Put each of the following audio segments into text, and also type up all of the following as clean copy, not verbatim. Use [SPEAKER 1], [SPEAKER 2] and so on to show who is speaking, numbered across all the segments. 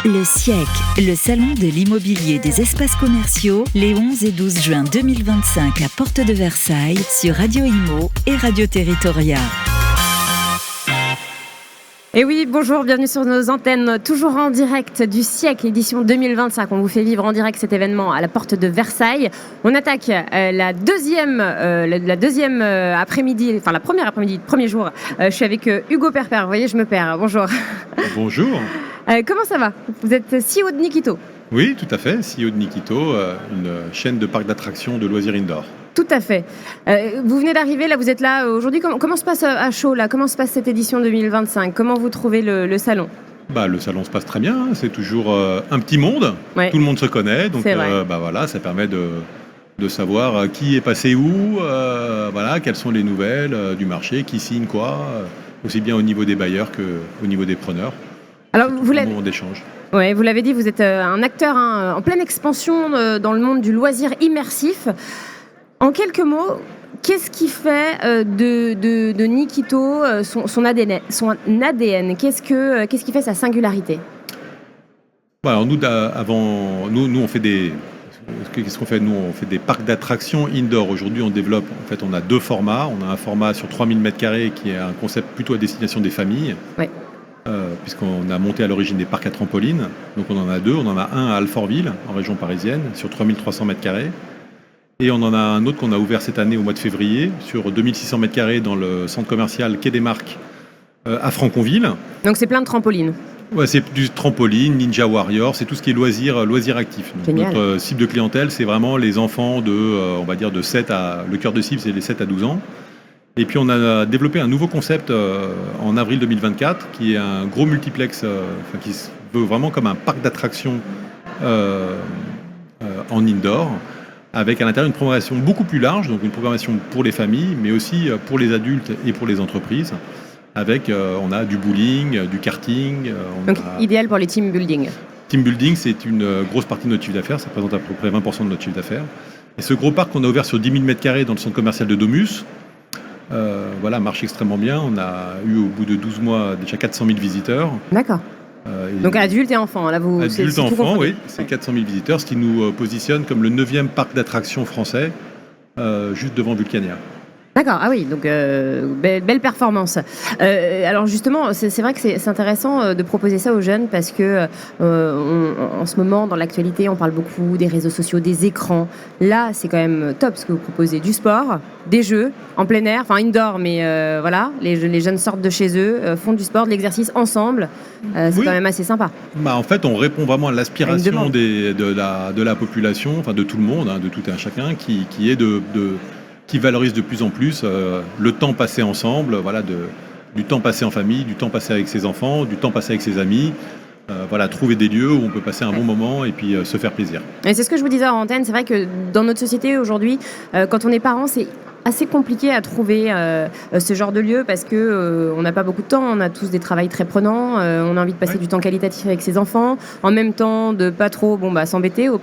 [SPEAKER 1] Le SIEC, le salon de l'immobilier des espaces commerciaux, les 11 et 12 juin 2025 à Porte de Versailles sur Radio Imo et Radio Territoria.
[SPEAKER 2] Et oui, bonjour, bienvenue sur nos antennes, toujours en direct du SIEC, édition 2025. On vous fait vivre en direct cet événement à la Porte de Versailles. On attaque la deuxième après-midi, enfin la première après-midi, premier jour. Je suis avec Hugo Perper, vous voyez, je me perds. Bonjour.
[SPEAKER 3] Bonjour.
[SPEAKER 2] Comment ça va ? Vous êtes CEO de Nikito.
[SPEAKER 3] Oui, tout à fait, CEO de Nikito, une chaîne de parcs d'attractions de loisirs indoor.
[SPEAKER 2] Tout à fait. Vous venez d'arriver, là, vous êtes là aujourd'hui. Comment se passe à chaud, là ? Comment se passe cette édition 2025 ? Comment vous trouvez le salon ?
[SPEAKER 3] Le salon se passe très bien, c'est toujours un petit monde,
[SPEAKER 2] ouais.
[SPEAKER 3] Tout le monde se connaît, donc ça permet de savoir qui est passé où, quelles sont les nouvelles du marché, qui signe quoi, aussi bien au niveau des bailleurs qu'au niveau des preneurs.
[SPEAKER 2] Alors, vous l'avez dit, vous êtes un acteur en pleine expansion dans le monde du loisir immersif. En quelques mots, qu'est-ce qui fait de Nikito son ADN ? Qu'est-ce qui fait sa singularité ?
[SPEAKER 3] Alors nous, on fait des... Qu'est-ce qu'on fait ? Nous, on fait des parcs d'attractions indoor. Aujourd'hui, on développe, on a deux formats. On a un format sur 3000 m² qui est un concept plutôt à destination des familles.
[SPEAKER 2] Ouais.
[SPEAKER 3] Puisqu'on a monté à l'origine des parcs à trampoline. Donc on en a deux. On en a un à Alfortville, en région parisienne, sur 3300 m². Et on en a un autre qu'on a ouvert cette année au mois de février, sur 2600 m² dans le centre commercial Quai des Marques à Franconville.
[SPEAKER 2] Donc c'est plein de trampolines.
[SPEAKER 3] Ouais, c'est du trampoline, Ninja Warrior, c'est tout ce qui est loisirs actifs. Donc, notre cible de clientèle, c'est vraiment les enfants de 7 à... Le cœur de cible, c'est les 7 à 12 ans. Et puis on a développé un nouveau concept en avril 2024, qui est un gros multiplex, qui se veut vraiment comme un parc d'attractions en indoor, avec à l'intérieur une programmation beaucoup plus large, donc une programmation pour les familles, mais aussi pour les adultes et pour les entreprises. Avec, on a du bowling, du karting.
[SPEAKER 2] Idéal pour les team building.
[SPEAKER 3] Team building, c'est une grosse partie de notre chiffre d'affaires, ça représente à peu près 20% de notre chiffre d'affaires. Et ce gros parc qu'on a ouvert sur 10 000 m² dans le centre commercial de Domus, marche extrêmement bien. On a eu au bout de 12 mois déjà 400 000 visiteurs.
[SPEAKER 2] D'accord. Donc adultes et enfants, là vous...
[SPEAKER 3] Adultes et enfants, oui, c'est 400 000 visiteurs, ce qui nous positionne comme le 9e parc d'attractions français, juste devant Vulcania.
[SPEAKER 2] D'accord, ah oui, donc belle performance. Alors justement, c'est vrai que c'est intéressant de proposer ça aux jeunes parce que en ce moment, dans l'actualité, on parle beaucoup des réseaux sociaux, des écrans. Là, c'est quand même top ce que vous proposez. Du sport, des jeux en plein air, enfin indoor, mais les jeunes sortent de chez eux, font du sport, de l'exercice ensemble. C'est quand même assez sympa.
[SPEAKER 3] En fait, on répond vraiment à l'aspiration de la population, enfin de tout le monde, de tout et un chacun, qui est qui valorise de plus en plus le temps passé ensemble, du temps passé en famille, du temps passé avec ses enfants, du temps passé avec ses amis. Trouver des lieux où on peut passer un bon moment et puis se faire plaisir.
[SPEAKER 2] Et c'est ce que je vous disais en antenne, c'est vrai que dans notre société aujourd'hui, quand on est parent, c'est assez compliqué à trouver ce genre de lieu parce que on n'a pas beaucoup de temps, on a tous des travails très prenants, on a envie de passer du temps qualitatif avec ses enfants, en même temps de pas trop s'embêter au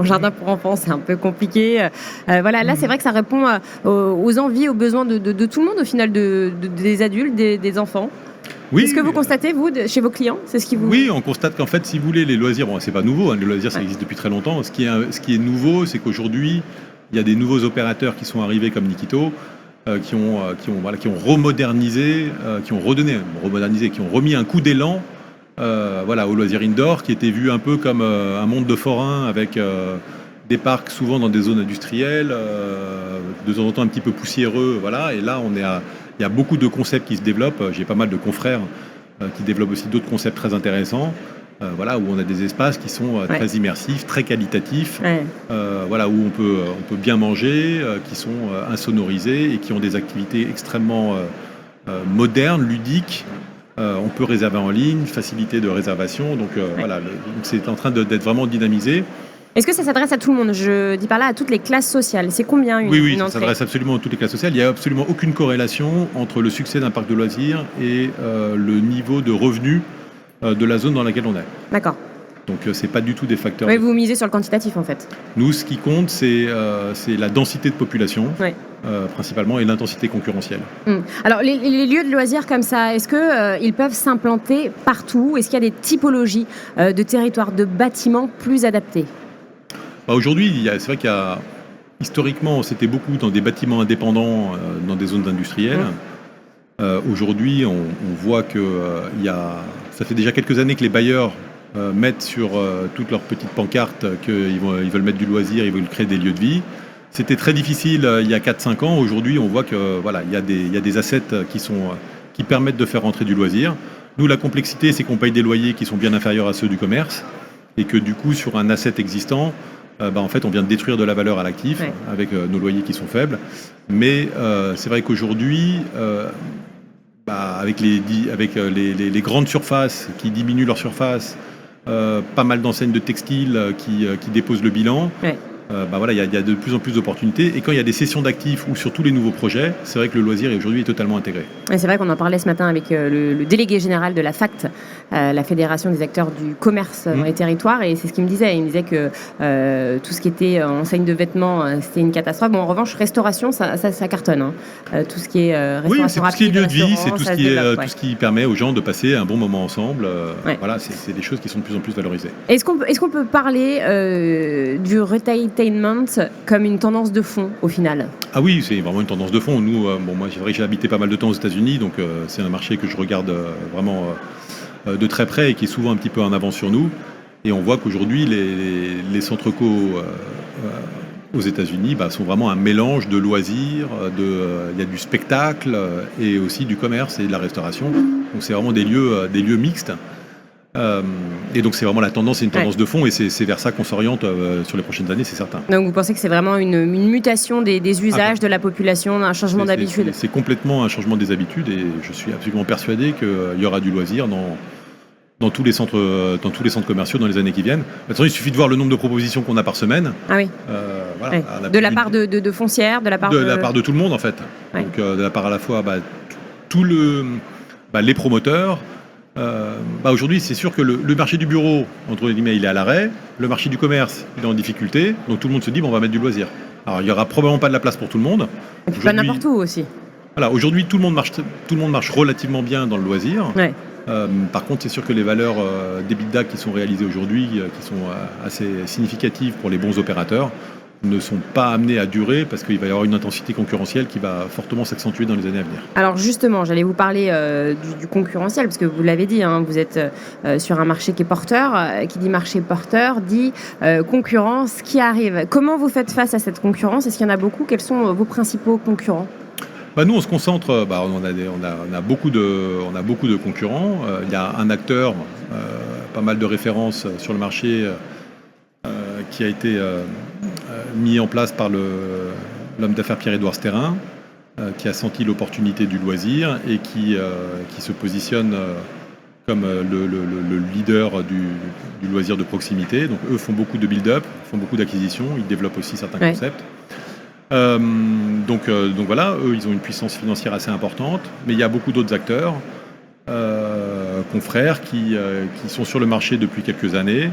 [SPEAKER 2] jardin pour enfants, c'est un peu compliqué. Là c'est vrai que ça répond aux envies, aux besoins de tout le monde au final, des adultes, des enfants.
[SPEAKER 3] Oui,
[SPEAKER 2] c'est ce que vous constatez, vous, chez vos clients ?
[SPEAKER 3] Oui, on constate qu'en fait, si vous voulez, les loisirs, c'est pas nouveau, les loisirs, ça existe depuis très longtemps. Ce qui est nouveau, c'est qu'aujourd'hui, il y a des nouveaux opérateurs qui sont arrivés comme Nikito, qui ont remodernisé, qui ont remis un coup d'élan au loisir indoor, qui était vu un peu comme un monde de forains avec des parcs souvent dans des zones industrielles, de temps en temps un petit peu poussiéreux, Et là, il y a beaucoup de concepts qui se développent. J'ai pas mal de confrères qui développent aussi d'autres concepts très intéressants. Où on a des espaces qui sont très immersifs, très qualitatifs, où on peut bien manger, qui sont insonorisés et qui ont des activités extrêmement modernes, ludiques. On peut réserver en ligne, facilité de réservation, donc c'est en train d'être vraiment dynamisé.
[SPEAKER 2] Est-ce que ça s'adresse à tout le monde ? Je dis par là à toutes les classes sociales. C'est combien une entrée ?
[SPEAKER 3] Oui, ça s'adresse absolument à toutes les classes sociales. Il n'y a absolument aucune corrélation entre le succès d'un parc de loisirs et le niveau de revenus de la zone dans laquelle on est.
[SPEAKER 2] D'accord.
[SPEAKER 3] Donc c'est pas du tout des facteurs.
[SPEAKER 2] Oui, vous misez sur le quantitatif en fait.
[SPEAKER 3] Nous, ce qui compte, c'est la densité de population, principalement, et l'intensité concurrentielle.
[SPEAKER 2] Alors les lieux de loisirs comme ça, est-ce qu'ils peuvent s'implanter partout? Est-ce qu'il y a des typologies de territoires, de bâtiments plus adaptés?
[SPEAKER 3] Aujourd'hui, c'est vrai qu'il y a historiquement, c'était beaucoup dans des bâtiments indépendants, dans des zones industrielles. Aujourd'hui, on voit que ça fait déjà quelques années que les bailleurs mettent sur toutes leurs petites pancartes qu'ils veulent mettre du loisir, ils veulent créer des lieux de vie. C'était très difficile il y a 4-5 ans. Aujourd'hui, on voit que il y a des assets qui permettent de faire rentrer du loisir. Nous, la complexité, c'est qu'on paye des loyers qui sont bien inférieurs à ceux du commerce et que du coup, sur un asset existant, en fait, on vient de détruire de la valeur à l'actif avec nos loyers qui sont faibles. Mais c'est vrai qu'aujourd'hui, avec les grandes surfaces qui diminuent leur surface, pas mal d'enseignes de textiles qui déposent le bilan. Il y a de plus en plus d'opportunités. Et quand il y a des cessions d'actifs ou sur tous les nouveaux projets, c'est vrai que le loisir aujourd'hui est totalement intégré.
[SPEAKER 2] Et c'est vrai qu'on en parlait ce matin avec le délégué général de la FACT, la Fédération des acteurs du commerce dans les territoires. Et c'est ce qu'il me disait. Il me disait que tout ce qui était enseigne de vêtements, c'était une catastrophe. Bon, en revanche, restauration, ça cartonne. Tout ce qui est restauration
[SPEAKER 3] c'est tout ce qui est lieu de vie, c'est tout ce qui permet aux gens de passer un bon moment ensemble. C'est des choses qui sont de plus en plus valorisées.
[SPEAKER 2] Est-ce qu'on peut parler du retailtainment comme une tendance de fond au final?
[SPEAKER 3] Ah oui, c'est vraiment une tendance de fond. Nous, moi, c'est vrai que j'ai habité pas mal de temps aux États-Unis, donc c'est un marché que je regarde vraiment de très près et qui est souvent un petit peu en avance sur nous. Et on voit qu'aujourd'hui, les centres co aux États-Unis sont vraiment un mélange de loisirs, il y a du spectacle et aussi du commerce et de la restauration. Donc c'est vraiment des lieux mixtes. Et donc c'est vraiment la tendance, c'est une tendance de fond et c'est vers ça qu'on s'oriente sur les prochaines années, c'est certain.
[SPEAKER 2] Donc vous pensez que c'est vraiment une mutation des usages de la population, un changement d'habitude?
[SPEAKER 3] C'est complètement un changement des habitudes et je suis absolument persuadé qu'il y aura du loisir dans tous les centres commerciaux dans les années qui viennent. Maintenant, il suffit de voir le nombre de propositions qu'on a par semaine.
[SPEAKER 2] Ah oui. De la part de foncières, de la part
[SPEAKER 3] de tout le monde en fait. Donc de la part à la fois les promoteurs. Aujourd'hui, c'est sûr que le marché du bureau, entre guillemets, il est à l'arrêt. Le marché du commerce, il est en difficulté. Donc tout le monde se dit, on va mettre du loisir. Alors, il n'y aura probablement pas de la place pour tout le monde.
[SPEAKER 2] Et puis pas n'importe où aussi.
[SPEAKER 3] Voilà, aujourd'hui, tout le monde marche relativement bien dans le loisir. Par contre, c'est sûr que les valeurs d'EBITDA qui sont réalisées aujourd'hui, qui sont assez significatives pour les bons opérateurs, ne sont pas amenés à durer parce qu'il va y avoir une intensité concurrentielle qui va fortement s'accentuer dans les années à venir.
[SPEAKER 2] Alors justement, j'allais vous parler du concurrentiel parce que vous l'avez dit, vous êtes sur un marché qui est porteur. Qui dit marché porteur dit concurrence qui arrive. Comment vous faites face à cette concurrence? Est-ce qu'il y en a beaucoup? Quels sont vos principaux concurrents?
[SPEAKER 3] Nous, on se concentre, on a beaucoup de concurrents. Il y a un acteur, pas mal de références sur le marché qui a été mis en place par l'homme d'affaires Pierre-Édouard Sterrin, qui a senti l'opportunité du loisir et qui se positionne comme le leader du loisir de proximité. Donc eux font beaucoup de build-up, font beaucoup d'acquisitions, ils développent aussi certains concepts. Donc voilà, eux ils ont une puissance financière assez importante, mais il y a beaucoup d'autres acteurs, confrères, qui sont sur le marché depuis quelques années.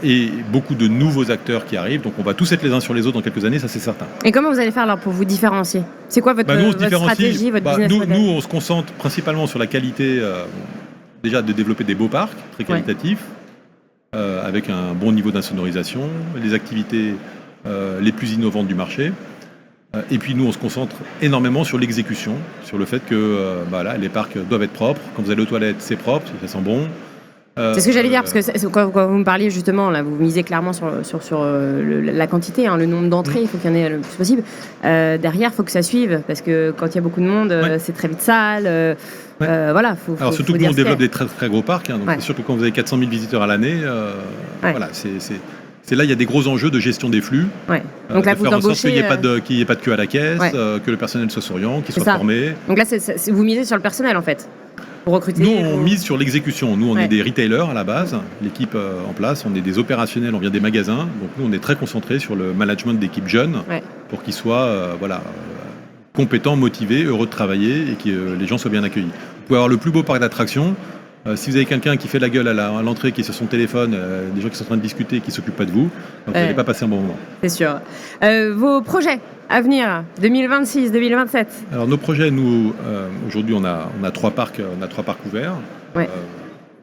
[SPEAKER 3] Et beaucoup de nouveaux acteurs qui arrivent. Donc on va tous être les uns sur les autres dans quelques années, ça c'est certain.
[SPEAKER 2] Et comment vous allez faire alors pour vous différencier? C'est quoi votre stratégie, votre business model?
[SPEAKER 3] Nous, on se concentre principalement sur la qualité, déjà de développer des beaux parcs très qualitatifs, avec un bon niveau d'insonorisation, les activités les plus innovantes du marché. Et puis nous, on se concentre énormément sur l'exécution, sur le fait que les parcs doivent être propres. Quand vous allez aux toilettes, c'est propre, ça sent bon.
[SPEAKER 2] C'est ce que j'allais dire, parce que quand vous me parliez justement, là, vous misez clairement sur la quantité, le nombre d'entrées, il faut qu'il y en ait le plus possible. Derrière, il faut que ça suive, parce que quand il y a beaucoup de monde, c'est très vite sale.
[SPEAKER 3] Alors surtout que nous, on développe des très, très gros parcs, donc c'est sûr que quand vous avez 400 000 visiteurs à l'année, c'est là il y a des gros enjeux de gestion des flux.
[SPEAKER 2] Donc là,
[SPEAKER 3] de faire en sorte qu'il n'y ait pas de queue à la caisse, que le personnel soit souriant, qu'il soit formé.
[SPEAKER 2] Donc là, vous misez sur le personnel en fait. Recruter,
[SPEAKER 3] nous, on mise sur l'exécution. Nous, on est des retailers à la base, l'équipe en place. On est des opérationnels, on vient des magasins. Donc nous, on est très concentrés sur le management d'équipes jeunes pour qu'ils soient compétents, motivés, heureux de travailler et que les gens soient bien accueillis. Vous pouvez avoir le plus beau parc d'attractions. Si vous avez quelqu'un qui fait la gueule à l'entrée, qui est sur son téléphone, des gens qui sont en train de discuter, qui ne s'occupent pas de vous, donc vous n'allez pas passer un bon moment.
[SPEAKER 2] C'est sûr. Vos projets à venir, 2026, 2027?
[SPEAKER 3] Alors nos projets, nous, aujourd'hui, on a 3 parcs ouverts.
[SPEAKER 2] Ouais.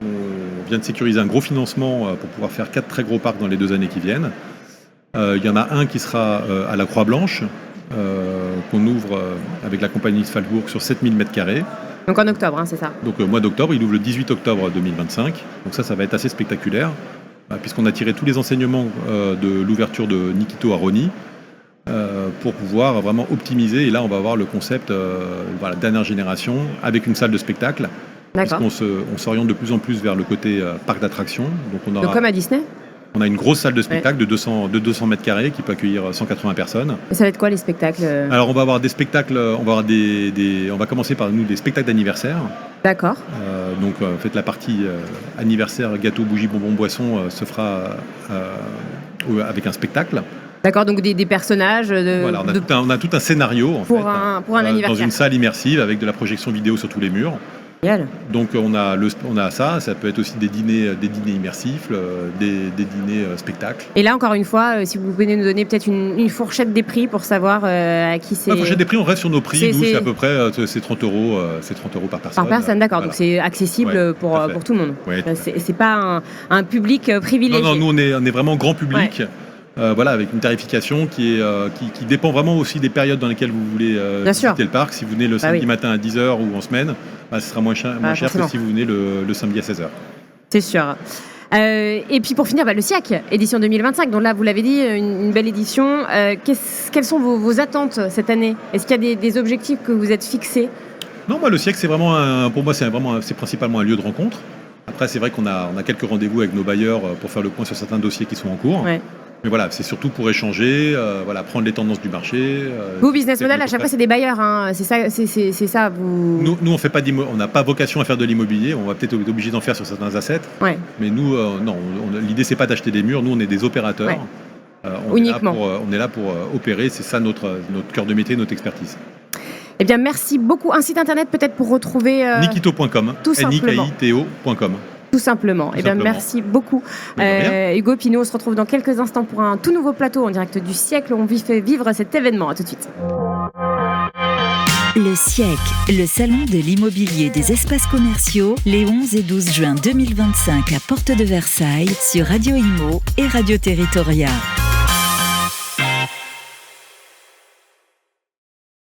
[SPEAKER 3] On vient de sécuriser un gros financement pour pouvoir faire 4 très gros parcs dans les 2 années qui viennent. Il y en a un qui sera à la Croix-Blanche, qu'on ouvre avec la compagnie Falbourg sur 7000 m².
[SPEAKER 2] Donc en octobre, c'est ça?
[SPEAKER 3] Donc mois d'octobre, il ouvre le 18 octobre 2025. Donc ça va être assez spectaculaire, puisqu'on a tiré tous les enseignements de l'ouverture de Nikito à Rosny pour pouvoir vraiment optimiser. Et là, on va avoir le concept dernière génération avec une salle de spectacle.
[SPEAKER 2] D'accord.
[SPEAKER 3] Parce qu'on s'oriente de plus en plus vers le côté parc d'attractions.
[SPEAKER 2] Donc comme à Disney?
[SPEAKER 3] On a une grosse salle de spectacle de 200 m² qui peut accueillir 180 personnes.
[SPEAKER 2] Et ça va être quoi les spectacles?
[SPEAKER 3] Alors on va avoir des spectacles, on va commencer par des spectacles d'anniversaire.
[SPEAKER 2] D'accord.
[SPEAKER 3] Donc en fait la partie anniversaire, gâteau, bougie, bonbons, boissons se fera avec un spectacle.
[SPEAKER 2] D'accord, donc des personnages.
[SPEAKER 3] Voilà, on a tout un scénario
[SPEAKER 2] pour un anniversaire.
[SPEAKER 3] Dans une salle immersive avec de la projection vidéo sur tous les murs. Donc on a ça peut être aussi des dîners immersifs, des dîners spectacles.
[SPEAKER 2] Et là encore une fois, si vous pouvez nous donner peut-être une fourchette des prix pour savoir à qui c'est.
[SPEAKER 3] La fourchette des prix, on reste sur nos prix, c'est à peu près c'est 30 €, c'est 30 € par personne.
[SPEAKER 2] Par personne, d'accord,
[SPEAKER 3] Voilà.
[SPEAKER 2] donc c'est accessible pour tout le monde.
[SPEAKER 3] Ouais,
[SPEAKER 2] c'est pas un public privilégié.
[SPEAKER 3] Non, nous on est vraiment grand public. Ouais. Avec une tarification qui dépend vraiment aussi des périodes dans lesquelles vous voulez visiter le parc. Si vous venez le samedi matin à 10h ou en semaine, ce sera moins cher que si vous venez le samedi à 16h.
[SPEAKER 2] C'est sûr. Et puis pour finir, le SIAC, édition 2025. Donc là, vous l'avez dit, une belle édition. Quelles sont vos attentes cette année? Est-ce qu'il y a des objectifs que vous êtes fixés?
[SPEAKER 3] Non, moi le SIAC, c'est vraiment pour moi c'est principalement un lieu de rencontre. Après, c'est vrai qu'on a quelques rendez-vous avec nos bailleurs pour faire le point sur certains dossiers qui sont en cours. Ouais. Mais voilà, c'est surtout pour échanger, prendre les tendances du marché.
[SPEAKER 2] Vos business model, à chaque fois, c'est des bailleurs. Hein. C'est ça. Vous...
[SPEAKER 3] Nous, on n'a pas vocation à faire de l'immobilier. On va peut-être être obligé d'en faire sur certains assets.
[SPEAKER 2] Ouais.
[SPEAKER 3] Mais nous, non. L'idée, c'est pas d'acheter des murs. Nous, on est des opérateurs.
[SPEAKER 2] Ouais. Uniquement.
[SPEAKER 3] On est là pour opérer. C'est ça notre cœur de métier, notre expertise.
[SPEAKER 2] Eh bien, merci beaucoup. Un site internet peut-être pour retrouver...
[SPEAKER 3] Nikito.com.
[SPEAKER 2] Tout simplement.
[SPEAKER 3] Nikito.com.
[SPEAKER 2] Tout simplement. Eh bien, merci beaucoup. Hugo Pinot, on se retrouve dans quelques instants pour un tout nouveau plateau en direct du siècle. On fait vivre cet événement. À tout de suite.
[SPEAKER 1] Le siècle, le salon de l'immobilier des espaces commerciaux, les 11 et 12 juin 2025 à Porte de Versailles sur Radio Imo et Radio Territoria.